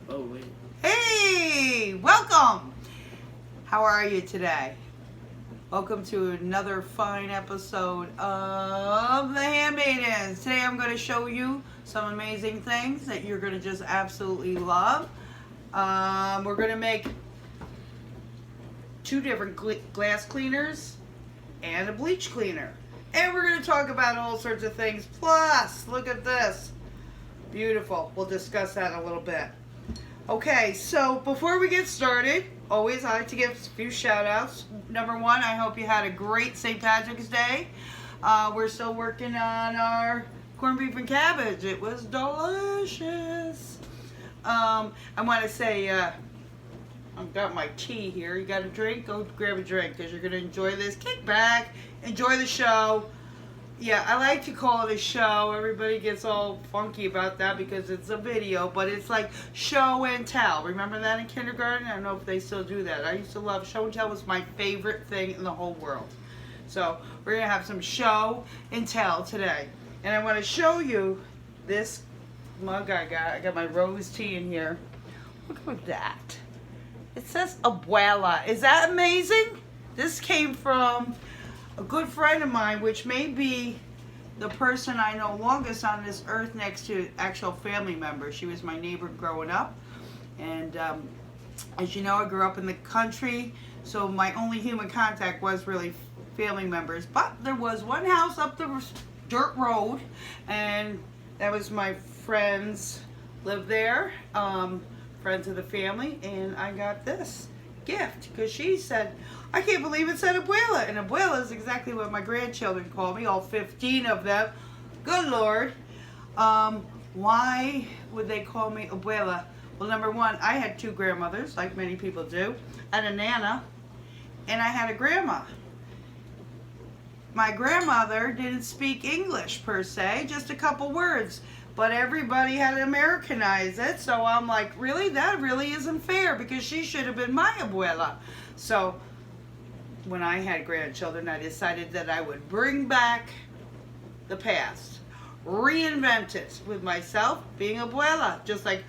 Oh, wait. Hey, welcome. How are you today? Welcome to another fine episode of the Handmaidens. Today I'm going to show you some amazing things that you're going to just absolutely love. We're going to make two different glass cleaners and a bleach cleaner. And we're going to talk about all sorts of things. Plus, look at this. Beautiful. We'll discuss that in a little bit. Okay, so before we get started, always I like to give a few shout outs. Number one, I hope you had a great St. Patrick's Day. We're still working on our corned beef and cabbage. It was delicious. I want to say, I've got my tea here. You got a drink? Go grab a drink because you're going to enjoy this. Kick back, enjoy the show. Yeah, I like to call it a show. Everybody gets all funky about that because it's a video, but it's like show and tell. Remember that in kindergarten? I don't know if they still do that. I used to love show and tell. Was my favorite thing in the whole world. So we're going to have some show and tell today. And I want to show you this mug I got. I got my rose tea in here. Look at that. It says Abuela. Is that amazing? This came from a good friend of mine, which may be the person I know longest on this earth next to actual family members. She was my neighbor growing up. And as you know, I grew up in the country, so my only human contact was really family members. But there was one house up the dirt road, and that was my friends lived there, friends of the family, and I got this gift because she said, I can't believe it said Abuela. And Abuela is exactly what my grandchildren call me, all 15 of them. Good Lord. Why would they call me Abuela? Well, number one, I had two grandmothers, like many people do. I had a Nana, and I had a grandma. My grandmother didn't speak English per se, just a couple words. But everybody had to Americanize it, so I'm like, really? That really isn't fair because she should have been my abuela. So when I had grandchildren, I decided that I would bring back the past, reinvent it with myself being abuela. Just like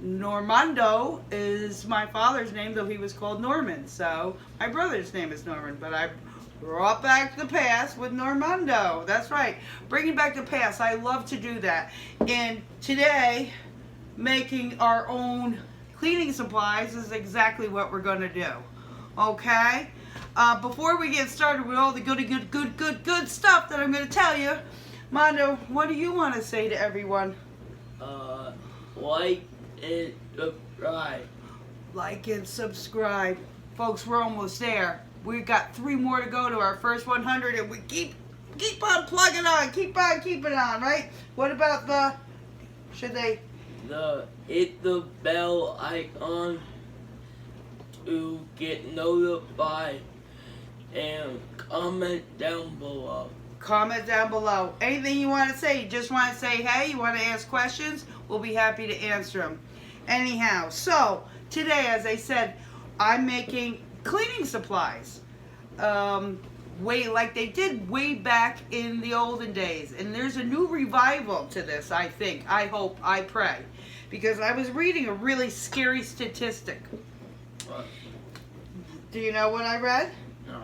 Normando is my father's name, though he was called Norman. So my brother's name is Norman, but I brought back the past with Normando. That's right. Bringing back the past. I love to do that. And today, making our own cleaning supplies is exactly what we're going to do. Okay? Before we get started with all the good stuff that I'm going to tell you, Mondo, what do you want to say to everyone? Like and subscribe. Like and subscribe. Folks, we're almost there. We've got 3 more to go to our first 100, and we keep on plugging on, keep on keeping on, right? What about the, should they? Hit the bell icon to get notified, and comment down below. Comment down below. Anything you want to say? You just want to say hey? You want to ask questions? We'll be happy to answer them. Anyhow, so today, as I said, I'm making cleaning supplies, like they did way back in the olden days, and there's a new revival to this. I think, I hope, I pray, because I was reading a really scary statistic. What? Do you know what I read? No.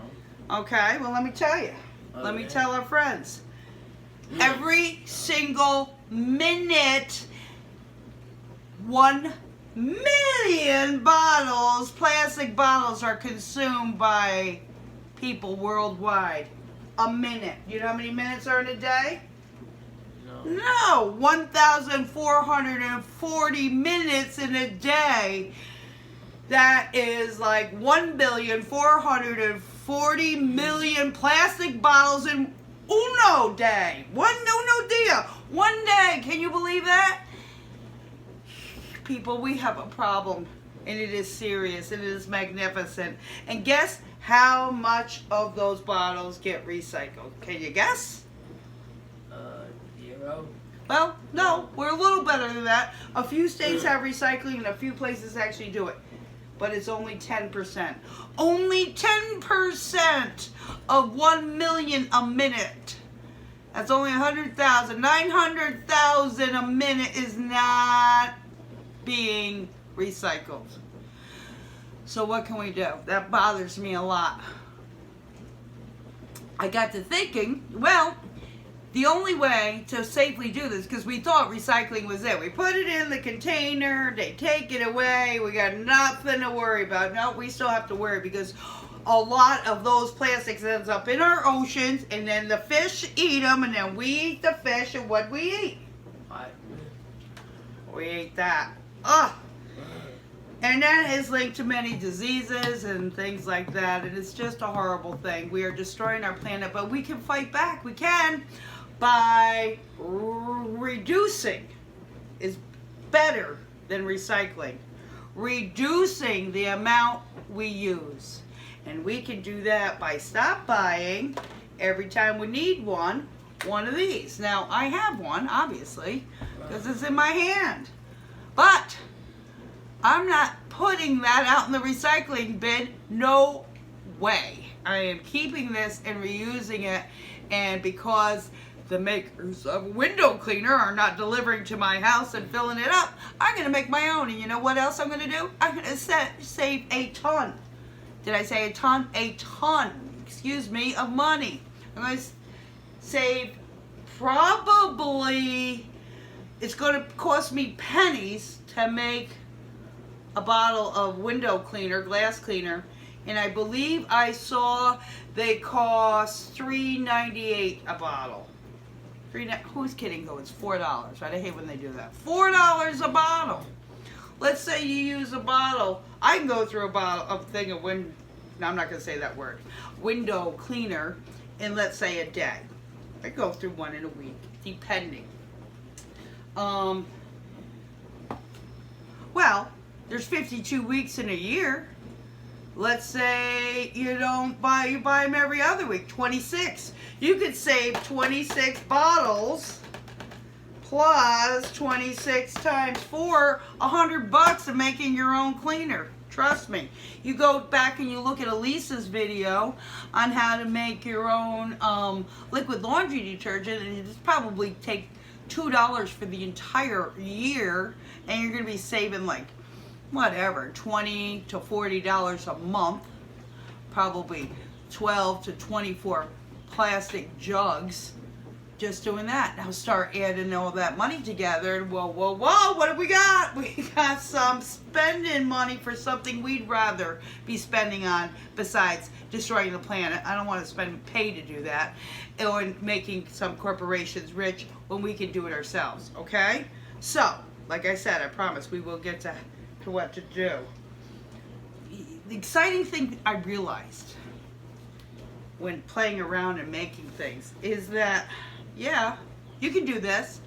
Okay, well, let me tell you. Okay. Let me tell our friends. Every single minute, 1 million bottles, plastic bottles, are consumed by people worldwide. A minute. You know how many minutes are in a day? No, 1,440 minutes in a day. That is like 1,440,000,000 plastic bottles in uno day. Uno dia. One day. Can you believe that? People, we have a problem, and it is serious, and it is magnificent. And guess how much of those bottles get recycled? Can you guess? 0. Well, no, we're a little better than that. A few states have recycling, and a few places actually do it. But it's only 10%. Only 10% of 1 million a minute. That's only 100,000. 900,000 a minute is not being recycled. So what can we do? That bothers me a lot. I got to thinking, well, the only way to safely do this, because we thought recycling was it. We put it in the container, they take it away, we got nothing to worry about. No, we still have to worry because a lot of those plastics ends up in our oceans, and then the fish eat them, and then we eat the fish, and what we eat? What? We ate that. Ugh. And that is linked to many diseases and things like that, and it's just a horrible thing. We are destroying our planet, but we can fight back. We can by reducing is better than recycling. Reducing the amount we use. And we can do that by stop buying every time we need one of these. Now, I have one, obviously, because it's in my hand. But I'm not putting that out in the recycling bin. No way. I am keeping this and reusing it. And because the makers of window cleaner are not delivering to my house and filling it up, I'm going to make my own. And you know what else I'm going to do? I'm going to save a ton. Did I say a ton? A ton, excuse me, of money. I'm going to save probably, it's going to cost me pennies to make a bottle of window cleaner, glass cleaner, and I believe I saw they cost $3.98 a bottle. Who's kidding though? It's $4, right? I hate when they do that. $4 a bottle. Let's say you use a bottle. I can go through a thing of no, I'm not going to say that word. Window cleaner in, let's say, a day. I go through one in a week, depending. Well, there's 52 weeks in a year. Let's say you buy them every other week, 26. You could save 26 bottles plus 26 times 4, $100 of making your own cleaner. Trust me. You go back and you look at Elisa's video on how to make your own liquid laundry detergent, and it's probably take $2 for the entire year, and you're going to be saving like whatever, $20 to $40 a month, probably 12 to 24 plastic jugs, just doing that. Now start adding all that money together, and whoa, what have we got? We got some spending money for something we'd rather be spending on besides destroying the planet. I don't want to pay to do that, or making some corporations rich when we can do it ourselves, okay? So, like I said, I promise we will get to what to do. The exciting thing I realized when playing around and making things is that, yeah, you can do this.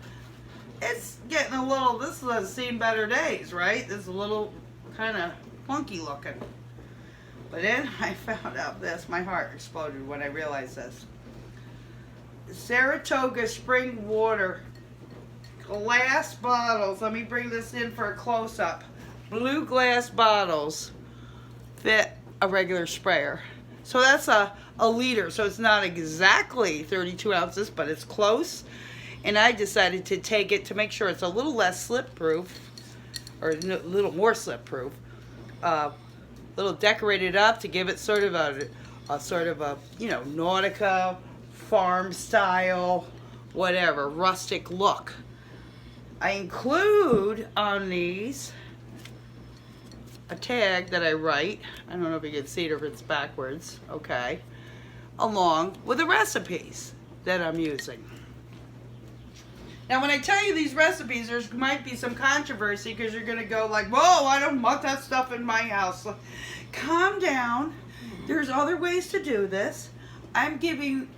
It's getting a little, this has seen better days, right? This is a little kind of funky looking. But then I found out this, my heart exploded when I realized this. Saratoga spring water glass bottles. Let me bring this in for a close-up. Blue glass bottles fit a regular sprayer. So that's a liter, so it's not exactly 32 ounces, but it's close. And I decided to take it to make sure it's a little less slip-proof, or a little more slip-proof. Little decorated up to give it sort of a Nautica, farm style, whatever, rustic look. I include on these a tag that I write, I don't know if you can see it or if it's backwards, okay, along with the recipes that I'm using. Now when I tell you these recipes, there might be some controversy because you're going to go like, whoa, I don't want that stuff in my house. Calm down. There's other ways to do this. I'm giving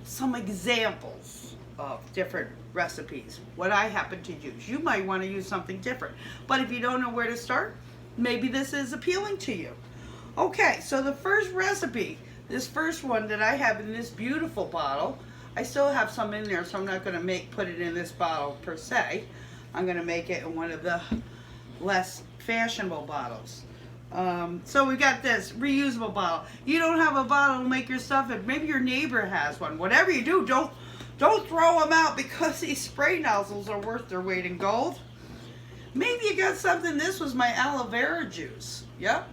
some examples of different recipes, what I happen to use. You might want to use something different, but if you don't know where to start, maybe this is appealing to you. Okay, so the first recipe, this first one that I have in this beautiful bottle, I still have some in there, so I'm not going to put it in this bottle per se. I'm going to make it in one of the less fashionable bottles. So we got this reusable bottle. You don't have a bottle to make your stuff in. Maybe your neighbor has one. Whatever you do, don't throw them out because these spray nozzles are worth their weight in gold. Maybe you got something. This was my aloe vera juice. Yep.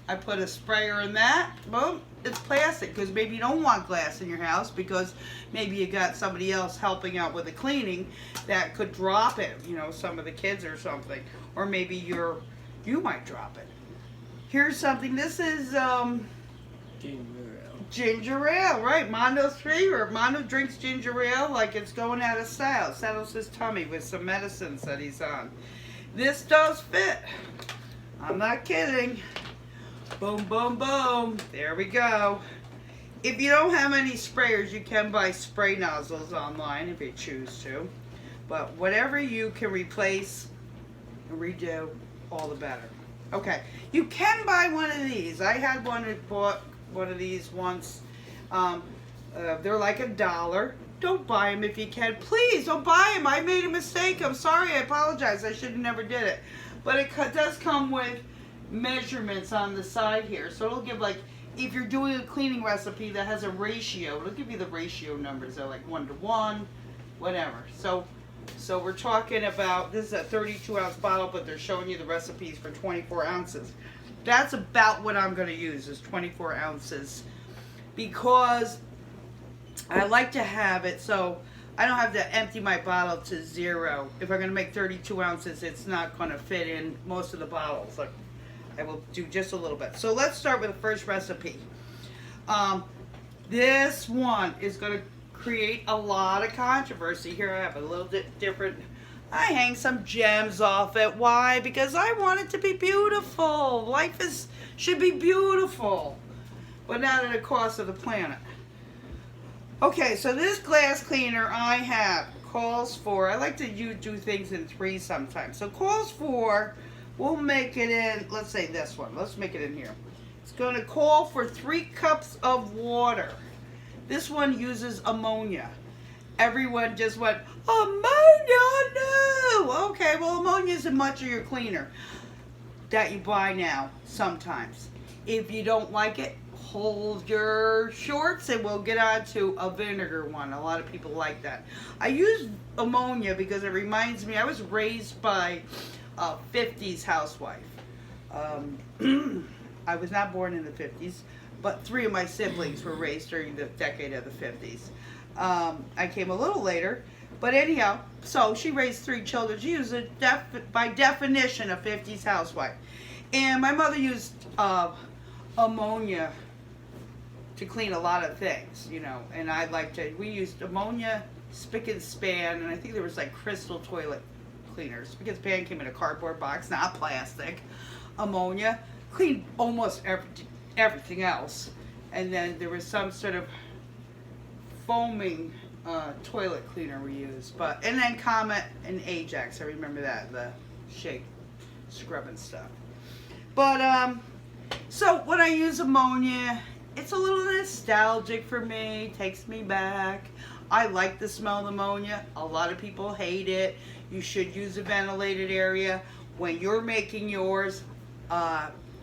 I put a sprayer in that. Boom. It's plastic because maybe you don't want glass in your house because maybe you got somebody else helping out with the cleaning that could drop it. You know, some of the kids or something. Or maybe you might drop it. Here's something. This is ginger ale, right? Mondo's favorite. Mondo drinks ginger ale like it's going out of style. Settles his tummy with some medicines that he's on. This does fit. I'm not kidding. Boom, boom, boom. There we go. If you don't have any sprayers, you can buy spray nozzles online if you choose to. But whatever you can replace and redo, all the better. Okay, you can buy one of these. I had one that bought one of these once. They're like $1. Don't buy them if you can. Please don't buy them. I made a mistake. I'm sorry. I apologize. I should have never did it. But it does come with measurements on the side here. So it'll give, like, if you're doing a cleaning recipe that has a ratio, it'll give you the ratio numbers. They're like 1:1, whatever. So we're talking about, this is a 32-ounce bottle, but they're showing you the recipes for 24 ounces. That's about what I'm going to use, is 24 ounces. Because I like to have it so I don't have to empty my bottle to 0. If I'm going to make 32 ounces, it's not going to fit in most of the bottles. Like, I will do just a little bit. So let's start with the first recipe. This one is going to create a lot of controversy. Here I have a little bit different. I hang some gems off it. Why? Because I want it to be beautiful. Life should be beautiful, but not at the cost of the planet. Okay, so this glass cleaner I have calls for, I like to do things in 3 sometimes. So calls for, we'll make it in, let's say this one. Let's make it in here. It's going to call for 3 cups of water. This one uses ammonia. Everyone just went, ammonia, no! Okay, well, ammonia isn't much of your cleaner that you buy now, sometimes. If you don't like it, hold your shorts and we'll get on to a vinegar one. A lot of people like that. I use ammonia because it reminds me, I was raised by a 50s housewife. I was not born in the 50s, but 3 of my siblings were raised during the decade of the 50s. I came a little later, but anyhow, so she raised 3 children. She was by definition a 50s housewife. And my mother used ammonia to clean a lot of things, you know, and we used ammonia, spick and span, and I think there was like crystal toilet cleaners. Spick and span came in a cardboard box, not plastic. Ammonia cleaned almost everything else. And then there was some sort of foaming toilet cleaner we used. And then Comet and Ajax, I remember that, the shake scrubbing stuff. But, so when I use ammonia, it's a little nostalgic for me, takes me back. I like the smell of ammonia. A lot of people hate it. You should use a ventilated area. When you're making yours,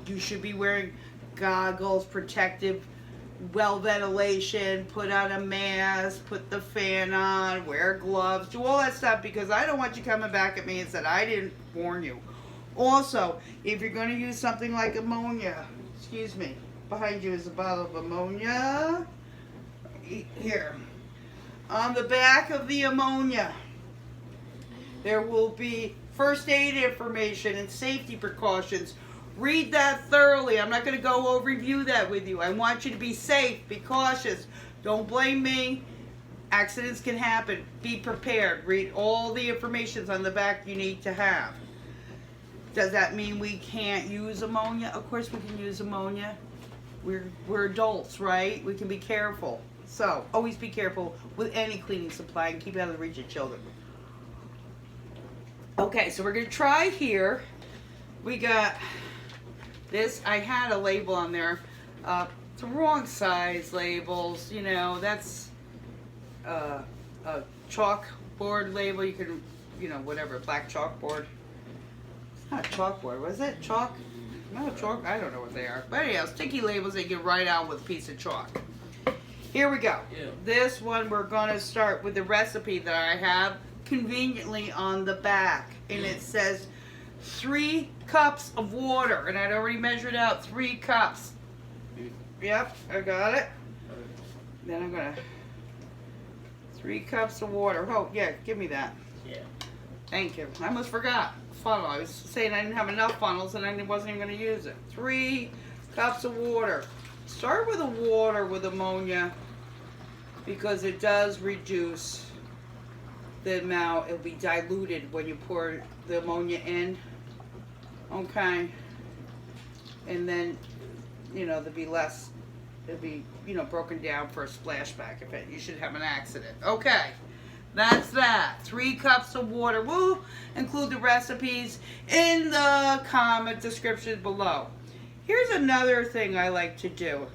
you should be wearing goggles, protective, well ventilation, put on a mask, put the fan on, wear gloves, do all that stuff, because I don't want you coming back at me and said I didn't warn you. Also, if you're going to use something like ammonia, excuse me, behind you is a bottle of ammonia. Here. On the back of the ammonia, there will be first aid information and safety precautions. Read that thoroughly. I'm not going to go review that with you. I want you to be safe, be cautious. Don't blame me. Accidents can happen. Be prepared. Read all the information on the back you need to have. Does that mean we can't use ammonia? Of course we can use ammonia. We're adults, right? We can be careful. So, always be careful with any cleaning supply and keep it out of the reach of children. Okay, so we're going to try here. We got this. I had a label on there. It's the wrong size labels. You know, that's a chalkboard label. You can, you know, whatever, black chalkboard. It's not a chalkboard, was it? Chalk? No, chalk? I don't know what they are. But anyhow, sticky labels they can write out with a piece of chalk. Here we go. Yeah. This one we're going to start with the recipe that I have conveniently on the back. And it says 3 cups of water. And I'd already measured out 3 cups. Yep, I got it. Then I'm gonna 3 cups of water. Oh yeah, give me that. Yeah. Thank you. I almost forgot funnel. I was saying I didn't have enough funnels and I wasn't even gonna use it. 3 cups of water. Start with the water with ammonia because it does reduce the amount. It'll be diluted when you pour the ammonia in. Okay. And then, you know, there'll be less. It'll be, you know, broken down for a splashback event. You should have an accident. Okay, that's that. 3 cups of water. We'll include the recipes in the comment description below. Here's another thing I like to do.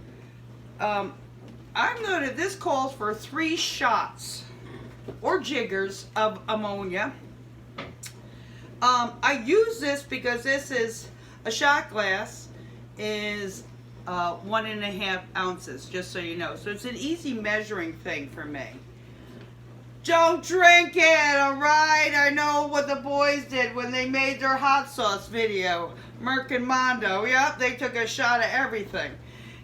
This calls for 3 shots or jiggers of ammonia. I use this because this is a shot glass is 1.5 ounces, just so you know. So it's an easy measuring thing for me. Don't drink it, alright? I know what the boys did when they made their hot sauce video. Merc and Mondo, yep, they took a shot of everything.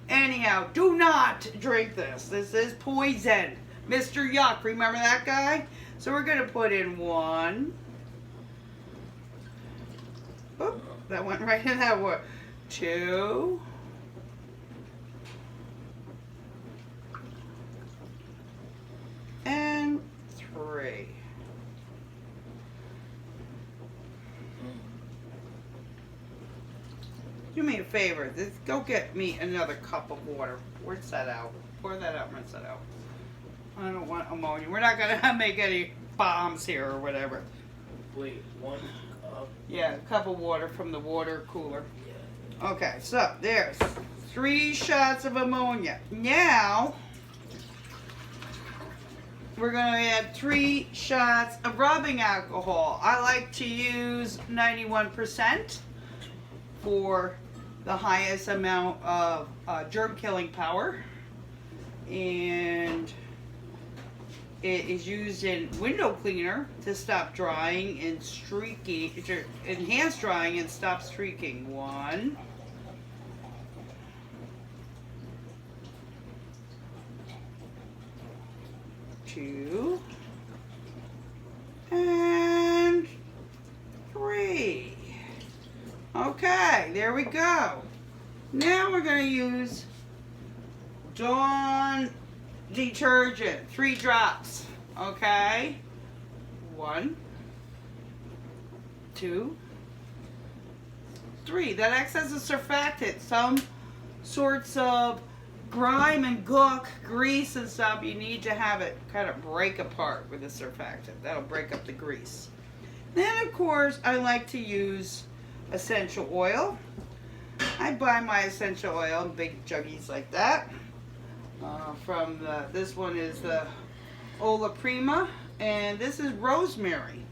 Anyhow, do not drink this. This is poison. Mr. Yuck, remember that guy? So we're going to put in 1. Oop, that went right in that one. 2. And 3. Do me a favor. Go get me another cup of water. Rinse that out. Pour that out. Rinse that out. I don't want ammonia. We're not gonna make any bombs here or whatever. Wait, 1 cup? Yeah, a cup of water from the water cooler. Yeah. Okay, so there's 3 shots of ammonia. Now we're going to add 3 shots of rubbing alcohol. I like to use 91% for the highest amount of germ killing power. And it is used in window cleaner to stop drying and streaking, enhance drying and stop streaking. 1. 2. And 3. Okay, there we go. Now we're going to use Dawn detergent, 3 drops. Okay, 1, 2, 3. That acts as a surfactant. Some sorts of grime and gook, grease and stuff, you need to have it kind of break apart with a surfactant. That'll break up the grease. Then, of course, I like to use essential oil. I buy my essential oil in big juggies like that. This one is the Ola Prima, and this is rosemary.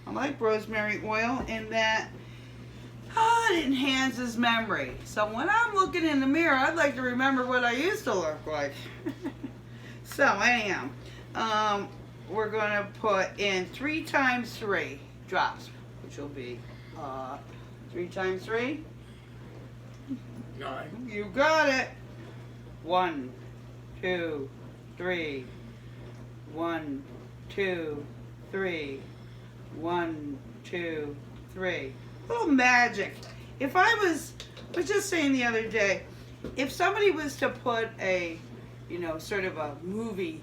I like rosemary oil in that it enhances memory. So when I'm looking in the mirror, I'd like to remember what I used to look like. So anyhow, we're going to put in 3 times 3 drops, which will be 3 times 3. 9. You got it. 1, 2, 3. 1, 2, 3. 1, 2, 3. Little magic. If I was just saying the other day, if somebody was to put a, you know, sort of a movie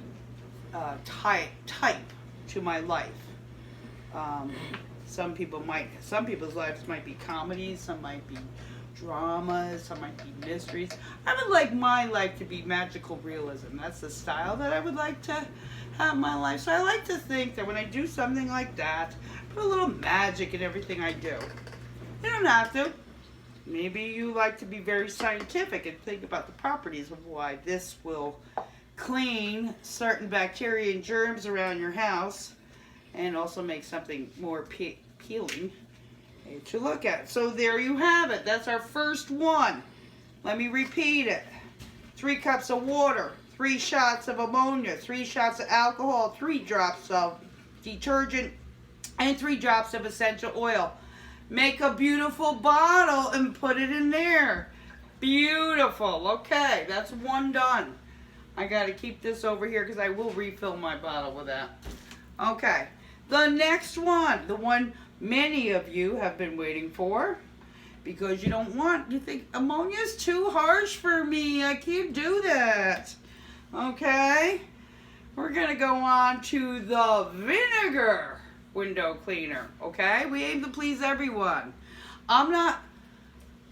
type to my life, some people's lives might be comedies, some might be dramas, some might be mysteries. I would like my life to be magical realism. That's the style that I would like to have my life. So I like to think that when I do something like that, put a little magic in everything I do. You don't have to. Maybe you like to be very scientific and think about the properties of why this will clean certain bacteria and germs around your house and also make something more appealing to look at. So there you have it. That's our first one. Let me repeat it. 3 cups of water, 3 shots of ammonia, 3 shots of alcohol, 3 drops of detergent, and 3 drops of essential oil. make a beautiful bottle and put it in there. Beautiful. Okay, that's one done. I got to keep this over here because I will refill my bottle with that. Okay, the next one, the one many of you have been waiting for, because you think ammonia is too harsh for me. I can't do that. Okay, we're going to go on to the vinegar window cleaner. Okay, we aim to please everyone. I'm not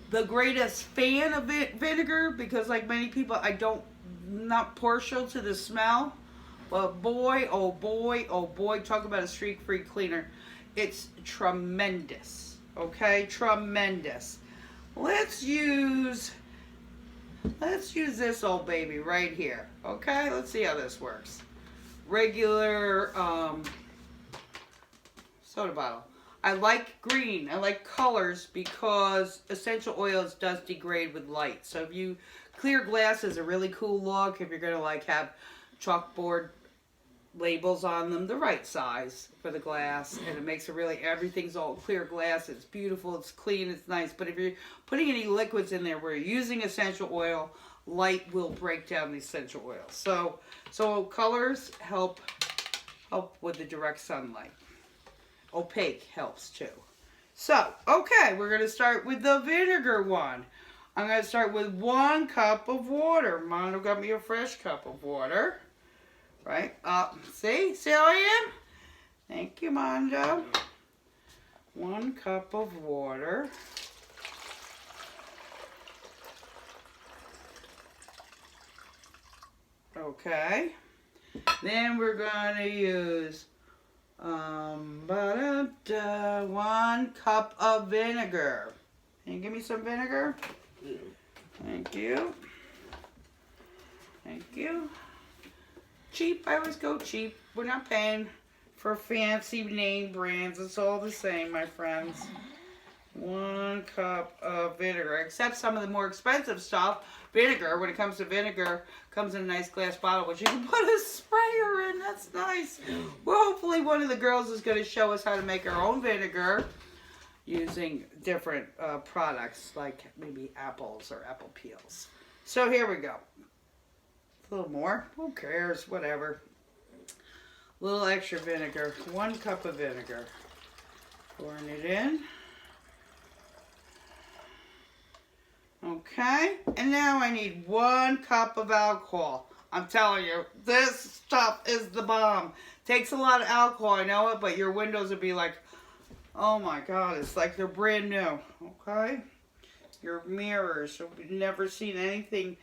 the greatest fan of vinegar because, like many people, not partial to the smell. But boy, oh boy, oh boy, talk about a streak-free cleaner. It's tremendous. Okay, tremendous. Let's use this old baby right here. Okay, let's see how this works. Regular soda bottle. I like green. I like colors because essential oils does degrade with light. So if you clear glass is a really cool look. If you're gonna like have chalkboard labels on them, the right size for the glass, and it makes it really, everything's all clear glass. It's beautiful, it's clean, it's nice. But if you're putting any liquids in there where you're using essential oil, light will break down the essential oil. So colors help with the direct sunlight. Opaque helps too. So, okay, we're going to start with the vinegar one. I'm going to start with 1 cup of water. Mondo got me a fresh cup of water. Right up. See how I am? Thank you, Mondo. 1 cup of water. Okay. Then we're going to use 1 cup of vinegar. Can you give me some vinegar? Thank you. Thank you. Cheap, I always go cheap. We're not paying for fancy name brands. It's all the same, my friends. 1 cup of vinegar. Except some of the more expensive stuff, vinegar, when it comes to vinegar, comes in a nice glass bottle, which you can put a sprayer in. That's nice. Well, hopefully one of the girls is going to show us how to make our own vinegar using different products, like maybe apples or apple peels. So here we go. A little more. Who cares? Whatever. A little extra vinegar. 1 cup of vinegar. Pouring it in. Okay. And now I need 1 cup of alcohol. I'm telling you, this stuff is the bomb. Takes a lot of alcohol, I know it, but your windows would be like, oh my God, it's like they're brand new. Okay? Your mirrors, you've never seen anything.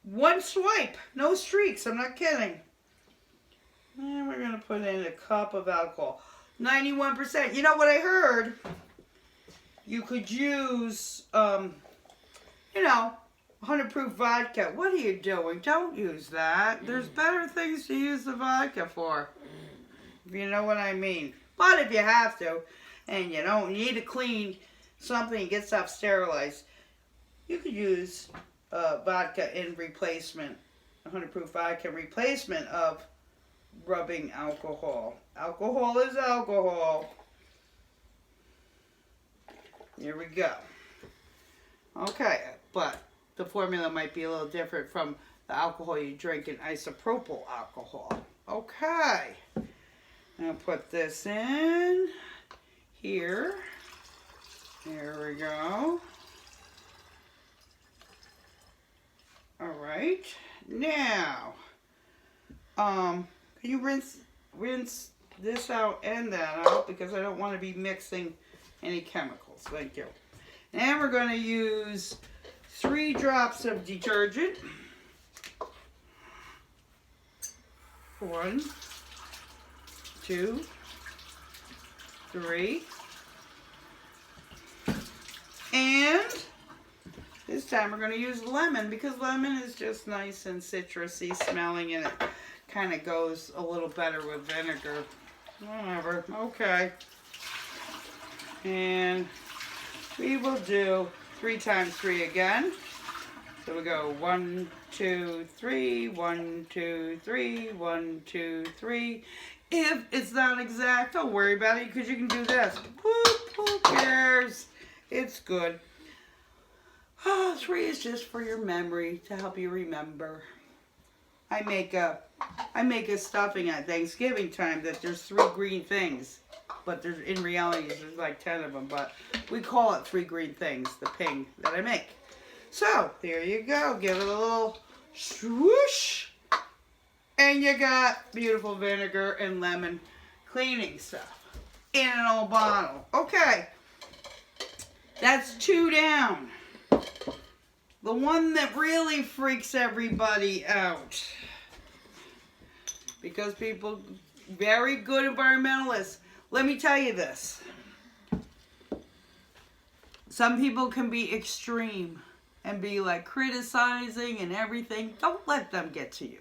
1 swipe, no streaks, I'm not kidding. And we're going to put in a cup of alcohol. 91%. You know what I heard? You could use, 100 proof vodka. What are you doing? Don't use that. There's better things to use the vodka for. If you know what I mean. But if you have to, and you don't need to clean something and get stuff sterilized, you could use vodka in replacement, 100 proof vodka in replacement of rubbing alcohol. Alcohol is alcohol. Here we go. Okay, but the formula might be a little different from the alcohol you drink in isopropyl alcohol. Okay. I'll put this in here. There we go. All right. Now, can you rinse this out and that out, because I don't want to be mixing any chemicals. Thank you. And we're going to use 3 drops of detergent. 1, 2, 3. And this time we're going to use lemon, because lemon is just nice and citrusy smelling, and it kind of goes a little better with vinegar. Whatever. Okay. And we will do 3 times 3 again. So we go 1, 2, 3, 1, 2, 3, 1, 2, 3. If it's not exact, don't worry about it, because you can do this. Whoop. Who cares? It's good. 3 is just for your memory, to help you remember. I make a stuffing at Thanksgiving time that there's 3 green things, but there's, in reality there's like 10 of them, but we call it 3 green things, the ping that I make. So there you go. Give it a little swoosh, and you got beautiful vinegar and lemon cleaning stuff in an old bottle. Okay, that's 2 down. The one that really freaks everybody out, because people, very good environmentalists, let me tell you this. Some people can be extreme and be like criticizing and everything. Don't let them get to you.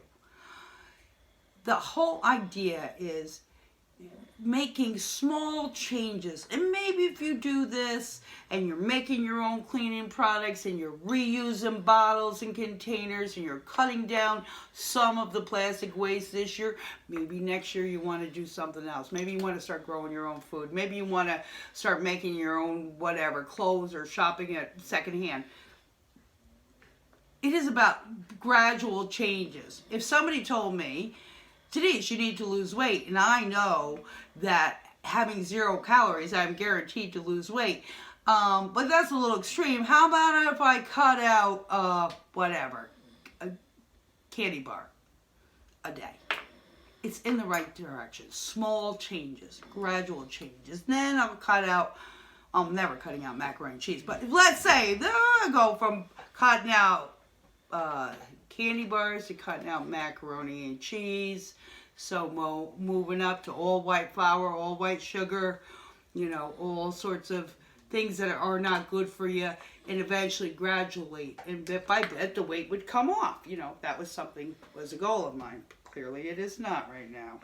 The whole idea is making small changes, and maybe if you do this and you're making your own cleaning products and you're reusing bottles and containers and you're cutting down some of the plastic waste this year, maybe next year you want to do something else. Maybe you want to start growing your own food. Maybe you want to start making your own whatever, clothes, or shopping at secondhand. It is about gradual changes. If somebody told me, Denise, you need to lose weight, and I know that having 0 calories, I'm guaranteed to lose weight. But that's a little extreme. How about if I cut out, whatever, a candy bar a day? It's in the right direction. Small changes, gradual changes. Then I'll cut out, I'm never cutting out macaroni and cheese, but let's say I go from cutting out candy bars to cutting out macaroni and cheese. So moving up to all white flour, all white sugar, you know, all sorts of things that are not good for you, and eventually, gradually, and bit by bit, the weight would come off. You know, that was a goal of mine. Clearly it is not right now.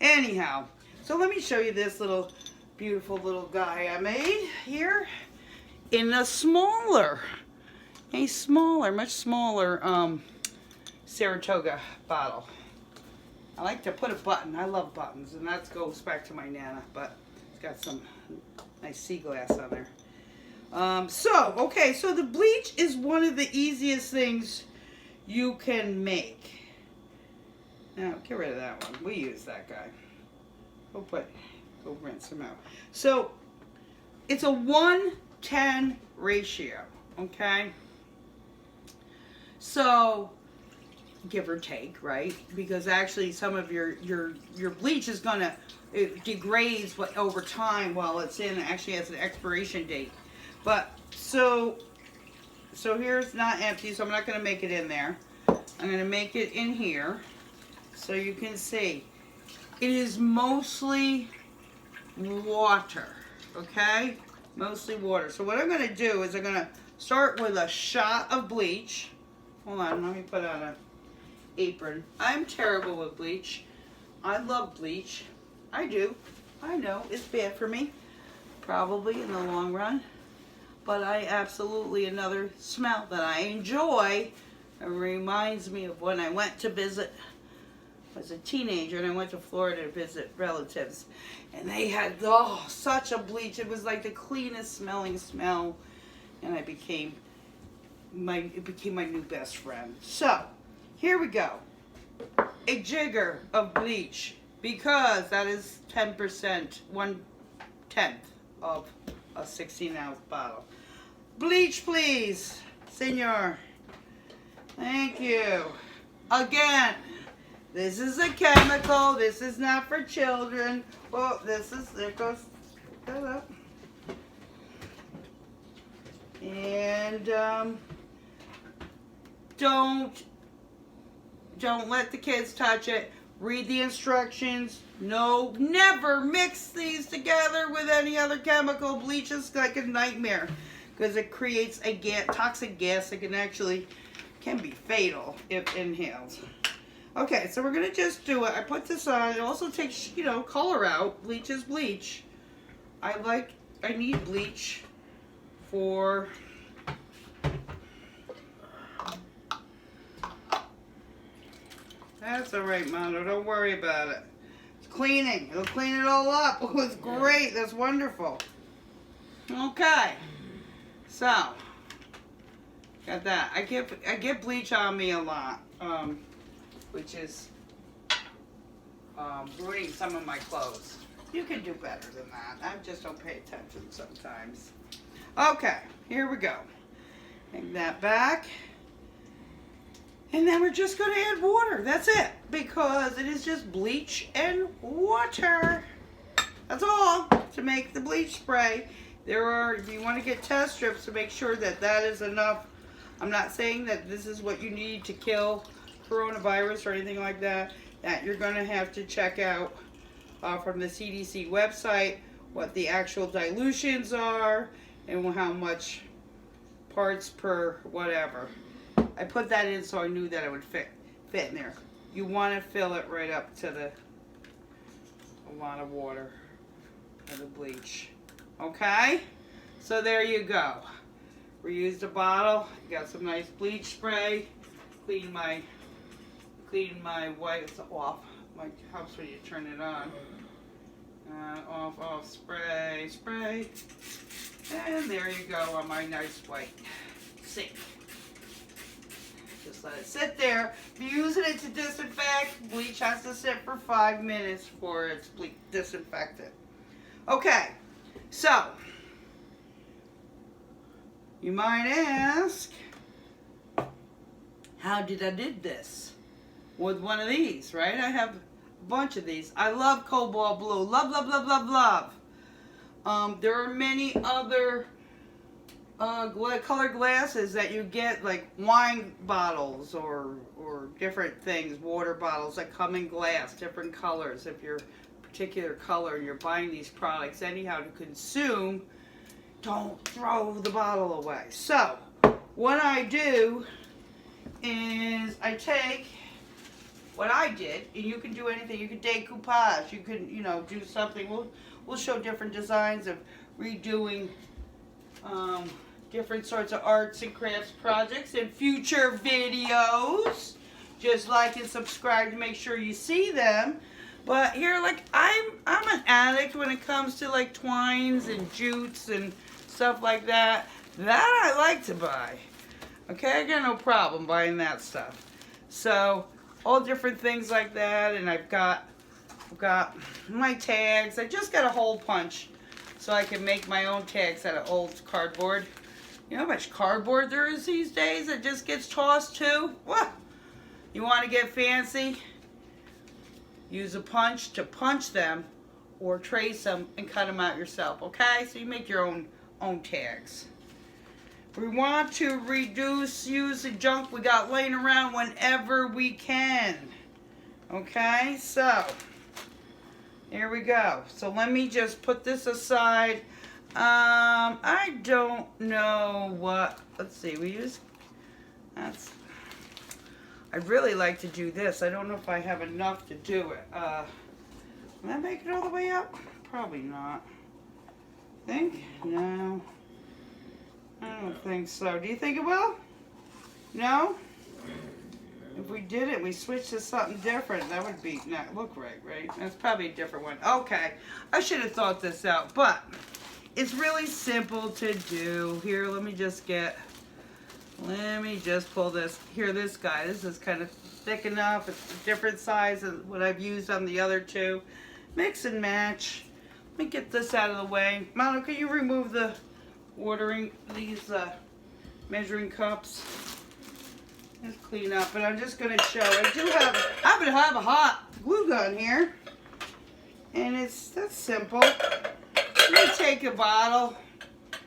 Anyhow, so let me show you this beautiful little guy I made here in a smaller, much smaller Saratoga bottle. I like to put a button. I love buttons, and that goes back to my Nana, but it's got some nice sea glass on there. So the bleach is one of the easiest things you can make. Now, get rid of that one. We use that guy. Go rinse him out. So, it's a 1:10 ratio, okay? So, give or take, right? Because actually some of your bleach is gonna, it degrades over time while it's in, it actually has an expiration date. But so here's not empty, so I'm not gonna make it in there. I'm gonna make it in here so you can see. It is mostly water, okay? Mostly water. So what I'm gonna do is I'm gonna start with a shot of bleach. Hold on, let me put on a apron. I'm terrible with bleach. I love bleach. I do. I know it's bad for me, probably in the long run, but I absolutely, another smell that I enjoy. It reminds me of when I went to visit, as a teenager, and I went to Florida to visit relatives, and they had such a bleach. It was like the cleanest smelling smell, and it became my new best friend. So here we go. A jigger of bleach, because that is 10%, 1/10 of a 16-ounce bottle. Bleach, please, senor. Thank you. Again, this is a chemical. This is not for children. Well, there goes that up. And don't let the kids touch it. Read the instructions. No, never mix these together with any other chemical. Bleach is like a nightmare because it creates a toxic gas that can be fatal if inhaled. Okay, so we're gonna just do it. I put this on. It also takes, color out. Bleach is bleach. I need bleach for that's alright, Mondo. Don't worry about it. It's cleaning. It'll clean it all up. Oh, it's great. That's wonderful. Okay. So, got that. I get bleach on me a lot, which is ruining some of my clothes. You can do better than that. I just don't pay attention sometimes. Okay, here we go. Take that back. And then we're just going to add water. That's it. Because it is just bleach and water. That's all to make the bleach spray. If you want to get test strips to make sure that that is enough. I'm not saying that this is what you need to kill coronavirus or anything like that. That you're going to have to check out from the CDC website what the actual dilutions are and how much parts per whatever. I put that in so I knew that it would fit in there. You want to fill it right up to a lot of water of the bleach. Okay? So there you go. Reused a bottle. Got some nice bleach spray. Clean my white off. Helps when you turn it on. Off, spray. And there you go on my nice white sink. Just let it sit there. If you're using it to disinfect, bleach has to sit for 5 minutes before it's disinfected. Okay, so you might ask, how did I did this? With one of these, right? I have a bunch of these. I love cobalt blue. Love, love, love, love, love. There are many other colored glasses that you get, like wine bottles or different things, water bottles that come in glass, different colors. If you're a particular color and you're buying these products anyhow to consume, don't throw the bottle away. So what I do is I take what I did, and you can do anything. You can decoupage. You can, do something. We'll show different designs of redoing different sorts of arts and crafts projects in future videos. Just like and subscribe to make sure you see them. But here, like, I'm an addict when it comes to like twines and jutes and stuff like that. That I like to buy. Okay, I got no problem buying that stuff. So all different things like that, and I've got my tags. I just got a hole punch so I can make my own tags out of old cardboard. You know how much cardboard there is these days that just gets tossed too? What? You want to get fancy? Use a punch to punch them or trace them and cut them out yourself, okay? So you make your own tags. We want to use the junk we got laying around whenever we can. Okay, so here we go. So let me just put this aside. I don't know what, let's see, I'd really like to do this. I don't know if I have enough to do it. Can I make it all the way up? Probably not. Think? No. I don't think so. Do you think it will? No? If we did it, we switched to something different, that would not look right? That's probably a different one. Okay. I should have thought this out, but it's really simple to do. Here, let me just pull this. Here, this guy. This is kind of thick enough. It's a different size than what I've used on the other two. Mix and match. Let me get this out of the way. Mono, can you remove the these measuring cups? Just clean up, and I'm just going to show. I happen to have a hot glue gun here, and that's simple. I'm going to take a bottle,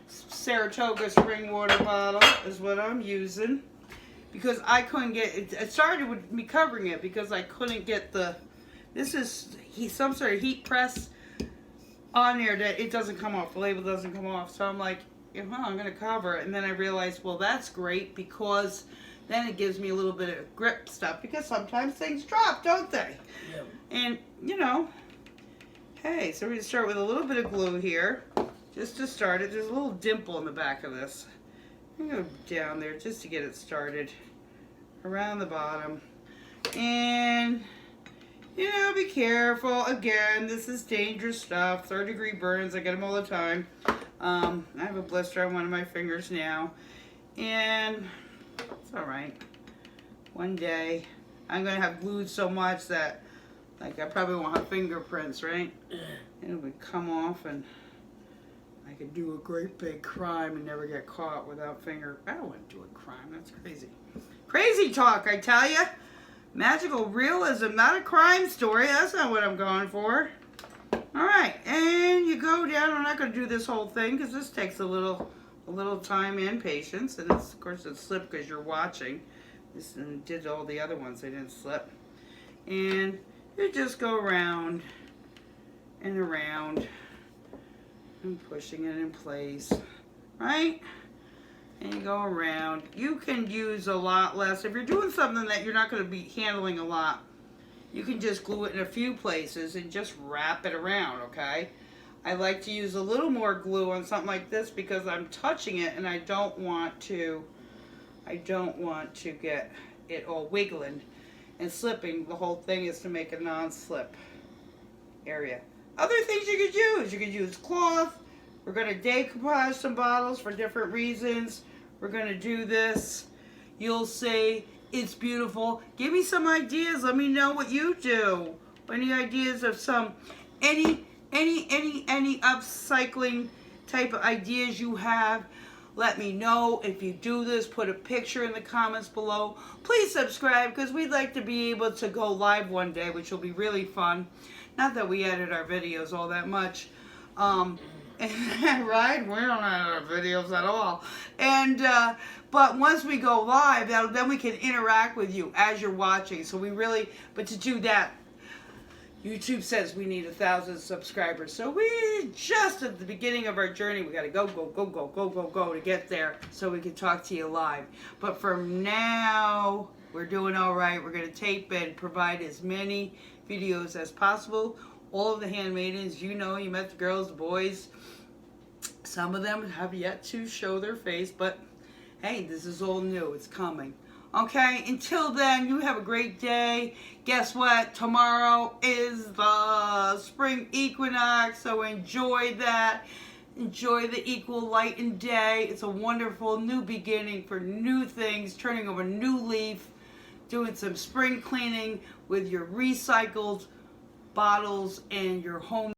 Saratoga spring water bottle is what I'm using, because I couldn't get it. It started with me covering it because I couldn't get this is some sort of heat press on there that it doesn't come off. The label doesn't come off, so I'm like, I'm going to cover it. And then I realized, well, that's great because then it gives me a little bit of grip stuff, because sometimes things drop, don't they? Yeah. And, hey, so we're going to start with a little bit of glue here, just to start it. There's a little dimple in the back of this. I'm going to go down there just to get it started, around the bottom. And, be careful. Again, this is dangerous stuff. 3rd-degree burns. I get them all the time. I have a blister on one of my fingers now, and it's all right. One day, I'm gonna have glued so much that, like, I probably won't have fingerprints, right? And it would come off, and I could do a great big crime and never get caught without finger. I don't want to do a crime. That's crazy. Crazy talk, I tell you. Magical realism, not a crime story. That's not what I'm going for. All right, and you go down. I'm not going to do this whole thing because this takes a little time and patience. And it's, of course, it slipped because you're watching. This and did all the other ones. They didn't slip. And you just go around and around and pushing it in place, right? And you go around. You can use a lot less. If you're doing something that you're not going to be handling a lot, you can just glue it in a few places and just wrap it around, okay? I like to use a little more glue on something like this because I'm touching it and I don't want to get it all wiggling and slipping. The whole thing is to make a non-slip area. Other things you could use cloth. We're going to decoupage some bottles for different reasons. We're going to do this. You'll see. It's beautiful. Give me some ideas. Let me know what you do. Any ideas of any upcycling type of ideas you have? Let me know. If you do this, put a picture in the comments below. Please subscribe because we'd like to be able to go live one day, which will be really fun. Not that we edit our videos all that much. Right? We don't edit our videos at all. And but once we go live, then we can interact with you as you're watching. So but to do that, YouTube says we need 1,000 subscribers. So we just at the beginning of our journey, we got to go to get there so we can talk to you live. But for now, we're doing all right. We're going to tape and provide as many videos as possible. All of the handmaidens, you met the girls, the boys. Some of them have yet to show their face, but hey, this is all new. It's coming. Okay, until then, you have a great day. Guess what? Tomorrow is the spring equinox, so enjoy that. Enjoy the equal light and day. It's a wonderful new beginning for new things, turning over a new leaf, doing some spring cleaning with your recycled bottles and your home